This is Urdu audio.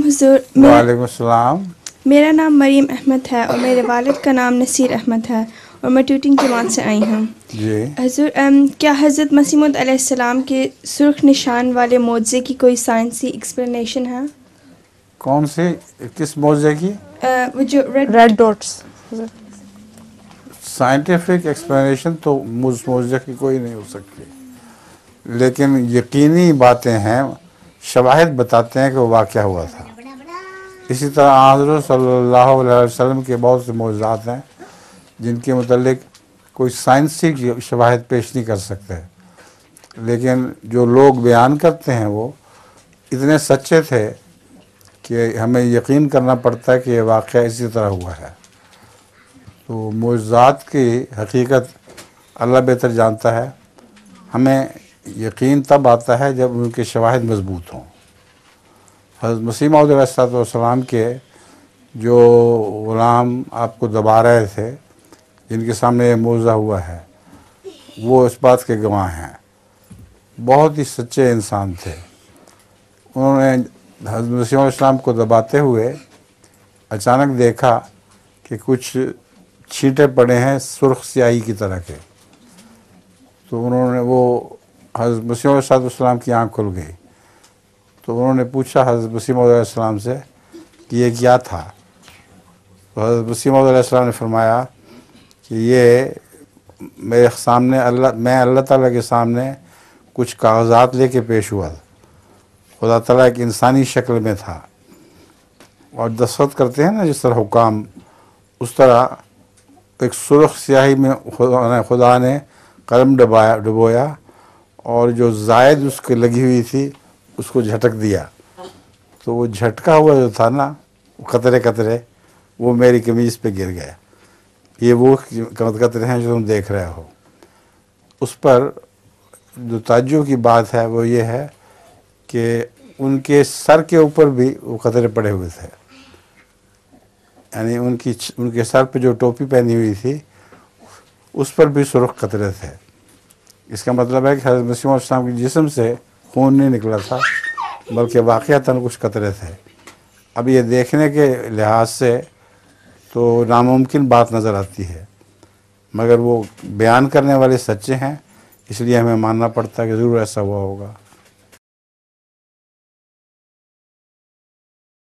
حضور. وعلیکم السلام. میرا نام مریم احمد ہے اور میرے والد کا نام نصیر احمد ہے اور میں ٹوٹنگ جماعت سے آئی ہوں. جی حضور کیا حضرت مسیح موعود علیہ السلام کے سرخ نشان والے معجزے کی کوئی سائنسی ایکسپلینیشن ہے؟ کون سی کس معجزے کی؟ وہ جو ریڈ ڈاٹس. سائنٹیفک ایکسپلینیشن تو معجزے کی کوئی نہیں ہو سکتی، لیکن یقینی باتیں ہیں، شواہد بتاتے ہیں کہ وہ واقعہ ہوا تھا. اسی طرح حضرت صلی اللہ علیہ وسلم کے بہت سے معجزات ہیں جن کے متعلق کوئی سائنسی شواہد پیش نہیں کر سکتے، لیکن جو لوگ بیان کرتے ہیں وہ اتنے سچے تھے کہ ہمیں یقین کرنا پڑتا ہے کہ یہ واقعہ اسی طرح ہوا ہے. تو معجزات کی حقیقت اللہ بہتر جانتا ہے. ہمیں یقین تب آتا ہے جب ان کے شواہد مضبوط ہوں. حضرت مسیح موعود علیہ السلام کے جو غلام آپ کو دبا رہے تھے، جن کے سامنے یہ معجزہ ہوا ہے، وہ اس بات کے گواہ ہیں. بہت ہی سچے انسان تھے. انہوں نے حضرت مسیح علیہ السلام کو دباتے ہوئے اچانک دیکھا کہ کچھ چھینٹے پڑے ہیں سرخ سیاہی کی طرح کے. تو انہوں نے وہ حضرت مسیح علیہ السلام کی آنکھ کھل گئی. تو انہوں نے پوچھا حضرت مسیح موعود علیہ السلام سے کہ یہ کیا تھا؟ تو حضرت مسیح موعود علیہ السلام نے فرمایا کہ یہ میرے سامنے میں اللہ تعالیٰ کے سامنے کچھ کاغذات لے کے پیش ہوا. خدا تعالیٰ ایک انسانی شکل میں تھا اور دستخط کرتے ہیں نا جس طرح حکام، اس طرح ایک سرخ سیاہی میں خدا نے قلم ڈبویا اور جو زائد اس کے لگی ہوئی تھی اس کو جھٹک دیا. تو وہ جھٹکا ہوا جو تھا نا، قطرے قطرے، وہ میری قمیض پہ گر گیا. یہ وہ قطرے ہیں جو تم دیکھ رہے ہو. اس پر جو تعجب کی بات ہے وہ یہ ہے کہ ان کے سر کے اوپر بھی وہ قطرے پڑے ہوئے تھے. یعنی ان کے سر پہ جو ٹوپی پہنی ہوئی تھی اس پر بھی سرخ قطرے تھے. اس کا مطلب ہے کہ حضرت مسیح علیہ السلام کے جسم سے خون نہیں نکلا تھا، بلکہ واقعتاً کچھ قطرے تھے. اب یہ دیکھنے کے لحاظ سے تو ناممکن بات نظر آتی ہے، مگر وہ بیان کرنے والے سچے ہیں، اس لیے ہمیں ماننا پڑتا ہے کہ ضرور ایسا ہوا ہوگا.